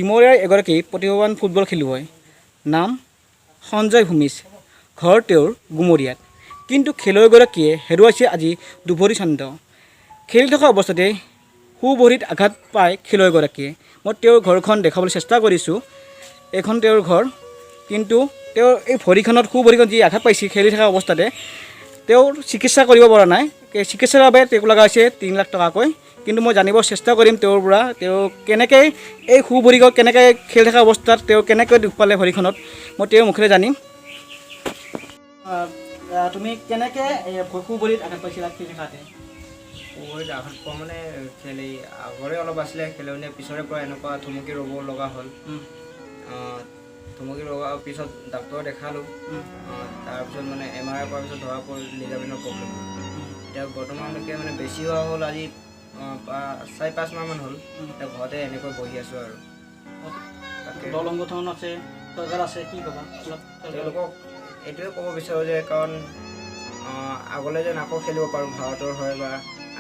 ডিমৰীয়াৰ এগৰাকী প্ৰতিভাৱান ফুটবল খেলুৱৈ নাম সঞ্জয় ভূমিজ ঘৰ তেওঁৰ গুমৰিয়াত কিন্তু খেলুৱৈগৰাকীয়ে হেৰুৱাইছে আজি দুভৰি চান্দ খেলি থকা অৱস্থাতে সোঁভৰিত আঘাত পায় খেলুৱৈগৰাকীয়ে মই তেওঁৰ ঘৰখন দেখাবলৈ চেষ্টা কৰিছোঁ এইখন তেওঁৰ ঘৰ কিন্তু তেওঁৰ এই ভৰিখনত সোঁভৰিখন যি আঘাত পাইছে খেলি থকা অৱস্থাতে তেওঁৰ চিকিৎসা কৰিব পৰা নাই চিকিৎসাৰ বাবে তেওঁক লগা হৈছে 3 লাখ টকাকৈ কিন্তু মই জানিব চেষ্টা কৰিম তেওঁৰ পৰা তেওঁ কেনেকৈ এই সোঁভৰিখন কেনেকৈ খেলি থকা অৱস্থাত তেওঁ কেনেকৈ দুখ পালে ভৰিখনত মই তেওঁৰ মুখেৰে জানিম তুমি কেনেকৈ সোঁভৰিত আঘাত পাইছিলা খেলি থাকাতে সোঁভৰিত আঘাত পোৱা মানে খেলি আগৰে অলপ আছিলে খেলুৱৈ পিছৰে পৰা এনেকুৱা থুমুকি ৰ'ব লগা হ'ল থুমুকি ৰ'বৰ পিছত ডাক্তৰক দেখালোঁ তাৰপিছত মানে MRI কৰাৰ পিছত ধৰা পৰিল লিগামেণ্টৰ প্ৰব্লেম এতিয়া বৰ্তমানলৈকে মানে বেছি হোৱা হ'ল আজি 4-5 মাহমান হ'ল এতিয়া ঘৰতে এনেকৈ বহি আছোঁ আৰু দল সংগঠন আছে চৰকাৰ আছে কি ক'বা তেওঁলোকক এইটোৱে ক'ব বিচাৰোঁ যে কাৰণ আগলৈ যেন আকৌ খেলিব পাৰোঁ ভাৰতৰ হয় বা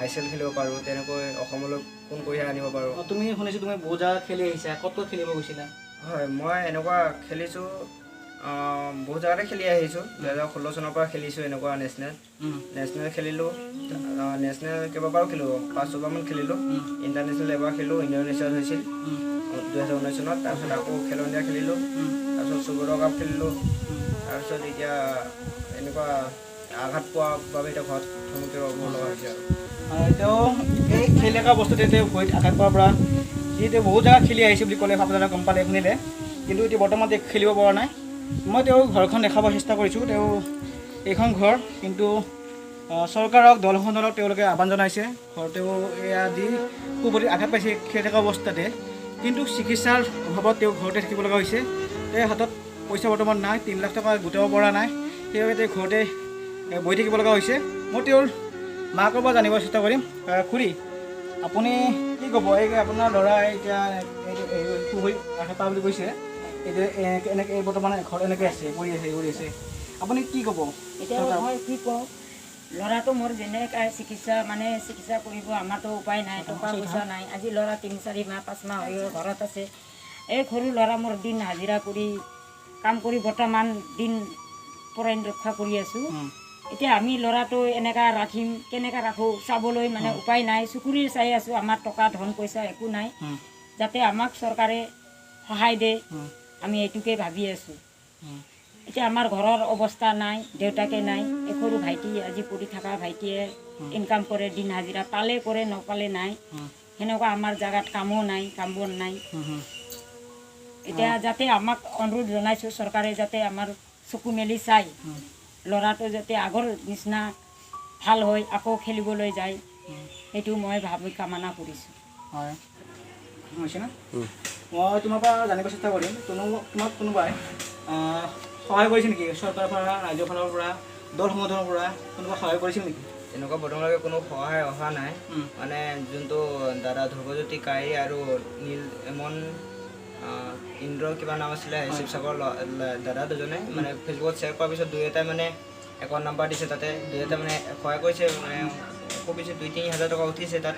ICL খেলিব পাৰোঁ তেনেকৈ অসমলৈ ফোন কৰিহে আনিব পাৰোঁ তুমি শুনিছোঁ তুমি বহুত জেগাত খেলি আহিছা ক'ত খেলিব গৈছিলা হয় মই এনেকুৱা খেলিছোঁ বহুত জেগাতে খেলি আহিছোঁ 2016 চনৰ পৰা খেলিছোঁ এনেকুৱা নেশ্যনেল খেলিলোঁ নেশ্যনেল কেইবাবাৰো খেলোঁ 5-6বাৰমান খেলিলোঁ ইণ্টাৰনেশ্যনেল এবাৰ খেলিলোঁ ইণ্ডোনেছিয়াত হৈছিল 2019 চনত তাৰপিছত আকৌ খেলো ইণ্ডিয়া খেলিলোঁ তাৰপিছত সুব্ৰত কাপ খেলিলোঁ তাৰপিছত এতিয়া এনেকুৱা আঘাত পোৱাৰ বাবে এতিয়া ঘৰত থমকি ৰ'ব লগা হৈছে আৰু তেওঁ এই খেলি থকা অৱস্থাতে তেওঁ ভৰিত আঘাত পোৱাৰ পৰা যিহেতু বহুত জেগাত খেলি আহিছে বুলি ক'লে আপোনালোকে গম পালে শুনিলে কিন্তু এতিয়া বৰ্তমান খেলিব পৰা নাই মই তেওঁৰ ঘৰখন দেখাব চেষ্টা কৰিছোঁ তেওঁ এইখন ঘৰ কিন্তু চৰকাৰক দল সংগঠনক তেওঁলোকে আহ্বান জনাইছে তেওঁ এয়া যি সোঁভৰিত আঘাত পাইছে খেলি থকা অৱস্থাতে কিন্তু চিকিৎসাৰ অভাৱত তেওঁ ঘৰতে থাকিব লগা হৈছে তেওঁৰ হাতত পইচা বৰ্তমান নাই 3 লাখ টকা গোটাব পৰা নাই সেইবাবে তেওঁ ঘৰতে বহি থাকিব লগা হৈছে মই তেওঁৰ মাকৰ পৰা জানিব চেষ্টা কৰিম খুৰী আপুনি কি ক'ব এই আপোনাৰ ল'ৰা এতিয়া সোঁভৰিত আঘাত পোৱা বুলি কৈছে এনেকৈ বৰ্তমান ঘৰত এনেকৈ আছে পৰি আছে আপুনি কি ক'ব এতিয়া মই কি কওঁ ল'ৰাটো মোৰ যেনেকৈ চিকিৎসা কৰিব আমাৰতো উপায় নাই টকা পইচা নাই আজি ল'ৰা 3-4 মাহ 5 মাহ হৈ ঘৰত আছে এই সৰু ল'ৰা মোৰ দিন হাজিৰা কৰি কাম কৰি বৰ্তমান দিন পৰাই ৰক্ষা কৰি আছোঁ এতিয়া আমি ল'ৰাটো এনেকৈ ৰাখিম কেনেকৈ ৰাখোঁ চাবলৈ মানে উপায় নাই চকুৰিৰ চাই আছোঁ আমাৰ টকা ধন পইচা একো নাই যাতে আমাক চৰকাৰে সহায় দিয়ে আমি এইটোকে ভাবি আছোঁ এতিয়া আমাৰ ঘৰৰ অৱস্থা নাই দেউতাকে নাই এই সৰু ভাইটি আজি পঢ়ি থকা ভাইটিয়ে ইনকাম কৰে দিন হাজিৰা পালে কৰে নপালে নাই সেনেকুৱা আমাৰ জেগাত কামো নাই কাম বন নাই এতিয়া যাতে আমাক অনুৰোধ জনাইছোঁ চৰকাৰে যাতে আমাৰ চকু মেলি চাই ল'ৰাটো যাতে আগৰ নিচিনা ভাল হয় আকৌ খেলিবলৈ যায় সেইটো মই ভাবি কামনা কৰিছোঁ হয় হৈছে না মই তোমাৰ পৰা জানিব চেষ্টা কৰিম তোমাক কোনোবাই সহায় কৰিছে নেকি চৰকাৰৰ পৰা ৰাজ্যৰ ফালৰ পৰা দল সংগঠনৰ পৰা কোনোবা সহায় কৰিছিল নেকি তেনেকুৱা বৰ্তমানলৈকে কোনো সহায় অহা নাই মানে যোনটো দাদা ধ্ৰুৱজ্যোতি কাঁড়ী আৰু নীলমন ইন্দ্ৰ কিবা নাম আছিলে শিৱসাগৰ দাদা দুজনে মানে ফেচবুকত শ্বেয়াৰ কৰাৰ পিছত 2-এটাই মানে একাউণ্ট নাম্বাৰ দিছে তাতে 2-এটা মানে সহায় কৰিছে মানে খুব বেছি 2-3 হাজাৰ টকা উঠিছে তাত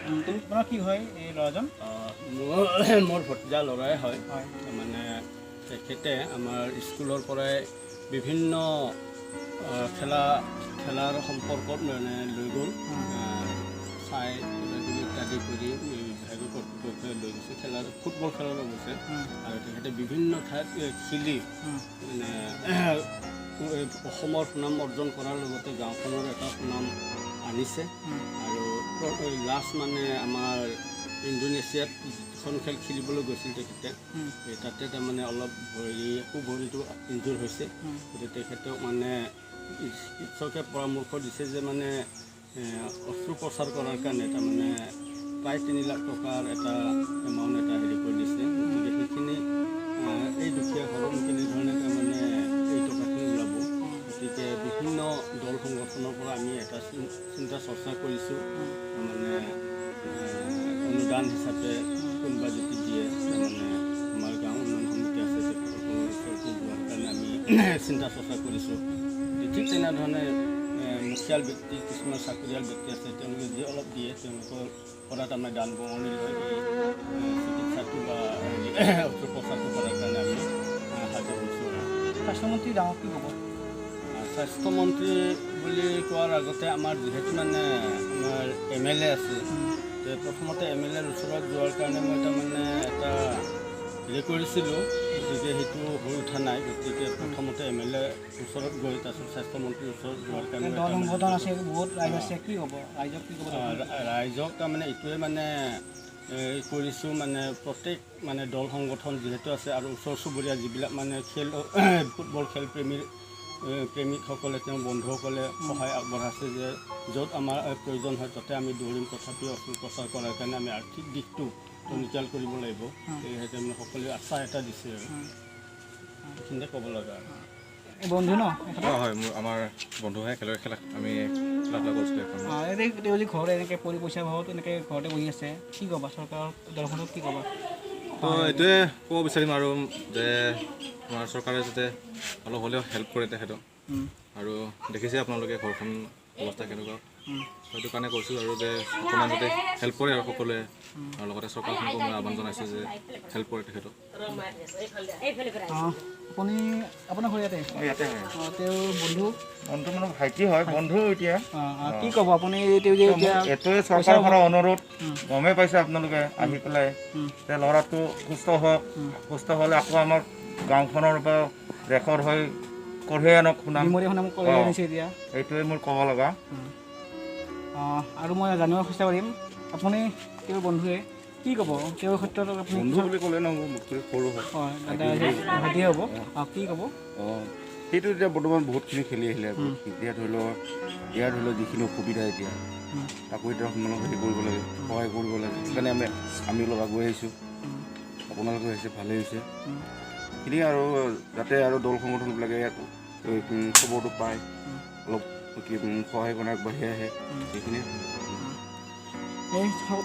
তোমাৰ কি হয় এই ল'ৰাজন মোৰ ভতিজা ল'ৰাই হয় মানে তেখেতে আমাৰ স্কুলৰ পৰাই বিভিন্ন খেলাৰ সম্পৰ্কত মানে লৈ গ'ল চাই কিবাকিবি ইত্যাদি কৰি বিভাগীয় কৰ্তৃপক্ষই লৈ গৈছে ফুটবল খেলৰ গৈছে আৰু তেখেতে বিভিন্ন ঠাইত খেলি মানে অসমৰ সুনাম অৰ্জন কৰাৰ লগতে গাঁওখনৰ এটা সুনাম আনিছে আৰু লাষ্ট মানে আমাৰ ইণ্ডোনেছিয়াত যিখন খেল খেলিবলৈ গৈছিল তেখেতে তাতে তাৰমানে অলপ সোঁভৰিটো ইনজুৰ হৈছে গতিকে তেখেতক মানে চিকিৎসকে পৰামৰ্শ দিছে যে মানে অস্ত্ৰোপচাৰ কৰাৰ কাৰণে তাৰমানে প্ৰায় 3 লাখ টকাৰ এটা এমাউণ্ট এটা হেৰি কৰি দিছে গতিকে সেইখিনি এই দুখীয়া ঘৰৰ কেনেধৰণে তাৰমানে এই টকাখিনি ওলাব গতিকে বিভিন্ন দল সংগঠনৰ পৰা আমি এটা চিন্তা চৰ্চা কৰিছোঁ তাৰমানে অনুদান হিচাপে কোনোবা যদি দিয়ে তাৰমানে আমাৰ গাঁও উন্নয়ন সমিতি আছে তেখেতসকলৰ ওচৰতে যোৱাৰ কাৰণে আমি চিন্তা চৰ্চা কৰিছোঁ ঠিক তেনেধৰণে মুখিয়াল ব্যক্তি কিছুমান চাকৰিয়াল ব্যক্তি আছে তেওঁলোকে যি অলপ দিয়ে তেওঁলোকৰ পৰা তাৰমানে দান বৰঙণি লৈ চিকিৎসাটো বা অস্ত্ৰোপচাৰটো কৰাৰ কাৰণে আমি সাহায্য কৰিছোঁ। স্বাস্থ্যমন্ত্ৰী ডাঙৰ কি ক'ব? স্বাস্থ্যমন্ত্ৰী বুলি কোৱাৰ আগতে আমাৰ যিহেতু মানে আমাৰ MLA আছে, প্ৰথমতে MLAৰ ওচৰত যোৱাৰ কাৰণে মই তাৰমানে এটা হেৰি কৰিছিলোঁ, গতিকে সেইটো হৈ উঠা নাই। গতিকে প্ৰথমতে MLA ওচৰত গৈ তাৰপিছত স্বাস্থ্যমন্ত্ৰীৰ ওচৰত যোৱাৰ কাৰণে দল সংগঠন আছে, বহুত ৰাইজ আছে, কি ক'ব ৰাইজক? কি ক'ব? ৰাইজক তাৰমানে এইটোৱে মানে কৰিছোঁ, মানে প্ৰত্যেক মানে দল সংগঠন যিহেতু আছে আৰু ওচৰ চুবুৰীয়া যিবিলাক মানে ফুটবল খেল প্ৰেমিকসকলে তেওঁ বন্ধুসকলে সহায় আগবঢ়াইছে যে য'ত আমাৰ প্ৰয়োজন হয় তাতে আমি দৌৰিম, তথাপিও অস্ত্ৰোপচাৰ কৰাৰ কাৰণে আমি আৰ্থিক দিশটো টনকিয়াল কৰিব লাগিব। সেয়েহে মানে সকলোৱে আশা এটা দিছে আৰু এইখিনিতে ক'ব লগা। বন্ধু ন? হয়, মোৰ আমাৰ বন্ধু হয়, খেলা আমি খেলা কৰিছিলোঁ। তেওঁ যদি ঘৰতে এনেকৈ পইচা ভাবত এনেকৈ ঘৰতে বহি আছে, কি ক'বা চৰকাৰৰ দলখনক? কি ক'বা? তো এইটোৱে ক'ব বিচাৰিম আৰু যে আমাৰ চৰকাৰে যাতে অলপ হ'লেও হেল্প কৰে তেখেতক। আৰু দেখিছে আপোনালোকে ঘৰখন অৱস্থা কেনেকুৱা, সেইটো কাৰণে কৈছোঁ আৰু যে অকণমান যাতে হেল্প কৰে আৰু সকলোৱে। আৰু লগতে চৰকাৰখনকো মই আহ্বান জনাইছোঁ যে হেল্প কৰে তেখেতক। আপুনি আপোনাৰ ঘৰ ইয়াতে? ইয়াতে হয়। তেওঁৰ বন্ধু মানে ভাইটি হয়, বন্ধু এতিয়া। কি ক'ব আপুনি? তেওঁ যে এতিয়া এইটোৱে চৰকাৰৰ অনুৰোধ, গমেই পাইছে আপোনালোকে আহি পেলাই যে ল'ৰাটো সুস্থ হওক, সুস্থ হ'লে আকৌ আমাৰ গাঁওখনৰ বা দেশৰ হৈ কঢ়িয়াই আনক শুনাম, এতিয়া এইটোৱে মোৰ ক'ব লগা। আৰু মই জানিব চেষ্টা কৰিম, আপুনি তেওঁৰ বন্ধুৱে কি ক'ব তেওঁৰ ক্ষেত্ৰত? আপুনি বন্ধু বুলি ক'লে নহ'ব, মোতকৈ সৰু হয়। হয়, দাদা ভাইটিয়ে হ'ব। কি ক'ব? সেইটো এতিয়া বৰ্তমান বহুতখিনি খেলি আহিলে। এতিয়া ধৰি লওক ইয়াৰ ধৰি লওক যিখিনি অসুবিধা এতিয়া তাকো এতিয়া আপোনালোকে হেৰি কৰিব লাগে, সহায় কৰিব লাগে। সেইকাৰণে আমি অলপ আগুৱাই আহিছোঁ, আপোনালোকে আহিছে, ভালেই হৈছে। সেইখিনি আৰু যাতে আৰু দল সংগঠনবিলাকে ইয়াত খবৰটো পায়, অলপ সহায় কৰা আগবাঢ়ি আহে, সেইখিনি।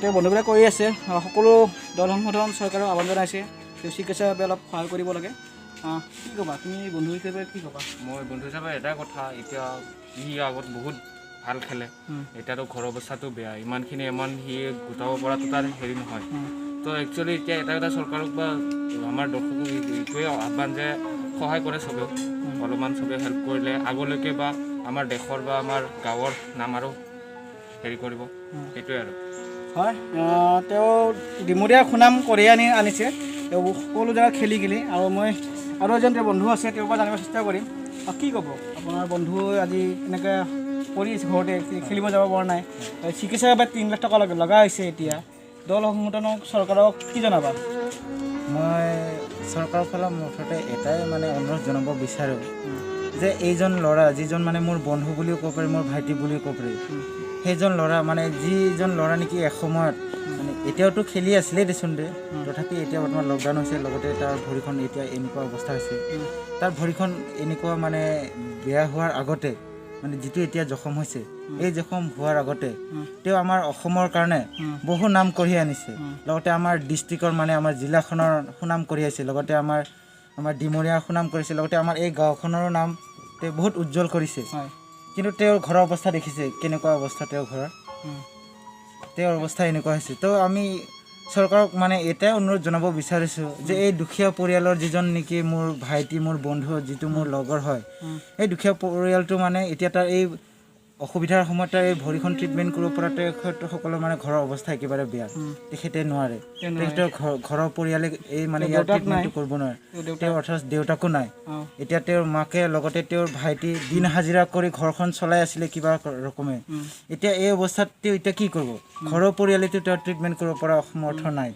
তেওঁ বন্ধুবিলাক কৰি আছে, সকলো দল সংগঠন চৰকাৰক আহ্বান জনাইছে তেওঁ চিকিৎসাৰ বাবে অলপ সহায় কৰিব লাগে। কি ক'বা তুমি বন্ধু হিচাপে? কি ক'বা? মই বন্ধু হিচাপে এটাই কথা, এতিয়া সি আগত বহুত ভাল খেলে, এতিয়াতো ঘৰৰ অৱস্থাটো বেয়া, ইমানখিনি সি গোটাব পৰাটো তাৰ হেৰি নহয়। তো একচুৱেলি এতিয়া এটা কথা চৰকাৰক বা আমাৰ দৰ্শকক এইটোৱে আহ্বান যে সহায় কৰে চবেও, অলপমান চবে হেল্প কৰিলে আগলৈকে বা আমাৰ দেশৰ বা আমাৰ গাঁৱৰ নাম আৰু হেৰি কৰিব, সেইটোৱে আৰু। হয়, তেওঁ ডিমৰীয়া সুনাম কঢ়িয়াই আনিছে, তেওঁ সকলো জেগাত খেলি আৰু এজন তেওঁ বন্ধু আছে, তেওঁৰ পৰা জানিব চেষ্টা কৰিম। কি ক'ব আপোনাৰ বন্ধু আজি এনেকৈ কৰি আছে ঘৰতে, খেলিব যাব পৰা নাই, চিকিৎসাৰ বাবে 3 লাখ টকা লগা হৈছে। এতিয়া দল সংগঠনক চৰকাৰক কি জনাবা? মই চৰকাৰৰ ফালে মুঠতে এটাই মানে অনুৰোধ জনাব বিচাৰোঁ যে এইজন ল'ৰা যিজন মানে মোৰ বন্ধু বুলিও ক'ব পাৰি, মোৰ ভাইটি বুলিও ক'ব পাৰি, সেইজন ল'ৰা মানে যিজন ল'ৰা নেকি এসময়ত মানে এতিয়াওতো খেলি আছিলেই দেচোন দে, তথাপি এতিয়া বৰ্তমান লকডাউন হৈছে, লগতে তাৰ ভৰিখন এতিয়া এনেকুৱা অৱস্থা হৈছে, তাৰ ভৰিখন এনেকুৱা মানে বেয়া হোৱাৰ আগতে মানে যিটো এতিয়া জখম হৈছে, এই জখম হোৱাৰ আগতে তেওঁ আমাৰ অসমৰ কাৰণে বহু নাম কঢ়িয়াই আনিছে, লগতে আমাৰ ডিষ্ট্ৰিক্টৰ মানে আমাৰ জিলাখনৰ সুনাম কঢ়িয়াইছে, লগতে আমাৰ ডিমৰীয়াৰ সুনাম কৰিছে, লগতে আমাৰ এই গাঁওখনৰো নাম তেওঁ বহুত উজ্জ্বল কৰিছে। কিন্তু তেওঁৰ ঘৰৰ অৱস্থা দেখিছে কেনেকুৱা অৱস্থা, তেওঁৰ অৱস্থা এনেকুৱা হৈছে। তো আমি চৰকাৰক মানে এটাই অনুৰোধ জনাব বিচাৰিছোঁ যে এই দুখীয়া পৰিয়ালৰ যিজন নেকি মোৰ ভাইটি, মোৰ বন্ধু, যিটো মোৰ লগৰ হয়, এই দুখীয়া পৰিয়ালটো মানে এতিয়া তাৰ এই অসুবিধাৰ সময়ত তাৰ এই ভৰিখন ট্ৰিটমেণ্ট কৰিব পৰা তেখেতসকলৰ মানে ঘৰৰ অৱস্থা একেবাৰে বেয়া, তেখেতে নোৱাৰে, তেখেতৰ ঘৰৰ পৰিয়ালে এই মানে ইয়াৰ ট্ৰিটমেণ্টটো কৰিব নোৱাৰে, তেওঁৰ অৰ্থাৎ দেউতাকো নাই। এতিয়া তেওঁৰ মাকে লগতে তেওঁৰ ভাইটি দিন হাজিৰা কৰি ঘৰখন চলাই আছিলে কিবা ৰকমে, এতিয়া এই অৱস্থাত তেওঁ এতিয়া কি কৰিব? ঘৰৰ পৰিয়ালেতো তেওঁৰ ট্ৰিটমেণ্ট কৰিব পৰা সমৰ্থ নাই।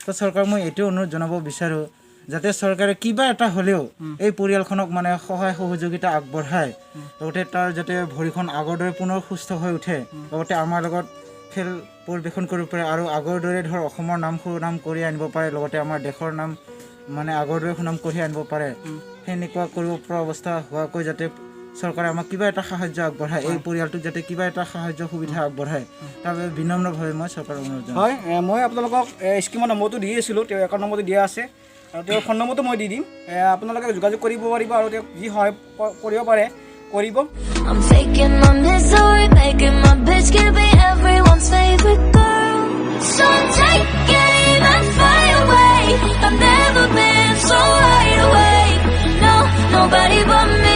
তো চৰকাৰক মই এইটোৱে অনুৰোধ জনাব বিচাৰোঁ যাতে চৰকাৰে কিবা এটা হ'লেও এই পৰিয়ালখনক মানে সহায় সহযোগিতা আগবঢ়ায়, লগতে তাৰ যাতে ভৰিখন আগৰ দৰে পুনৰ সুস্থ হৈ উঠে, লগতে আমাৰ লগত খেল পৰিৱেশন কৰিব পাৰে আৰু আগৰ দৰে ধৰ অসমৰ সুনাম কঢ়িয়াই আনিব পাৰে, লগতে আমাৰ দেশৰ নাম মানে আগৰ দৰে সুনাম কঢ়িয়াই আনিব পাৰে, সেনেকুৱা কৰিব পৰা অৱস্থা হোৱাকৈ যাতে চৰকাৰে আমাক কিবা এটা সাহায্য আগবঢ়ায়, এই পৰিয়ালটোক যাতে কিবা এটা সাহায্য সুবিধা আগবঢ়ায়, তাৰ বাবে বিনম্ৰভাৱে মই চৰকাৰক অনুৰোধ জনাইছোঁ। হয়, মই আপোনালোকক স্কিমৰ নম্বৰটো দি আছিলোঁ, তেওঁৰ একাউণ্ট নম্বৰটো দিয়া আছে আৰু তেওঁৰ ফোন নম্বৰটো মই দি দিম, আপোনালোকে যোগাযোগ কৰিব পাৰিব আৰু তেওঁক যি সহায় কৰিব পাৰে কৰিব। I'm faking my misery, making my bitch can be everyone's favorite girl. So take aim and fly away. I've never been so wide awake. No, nobody but me.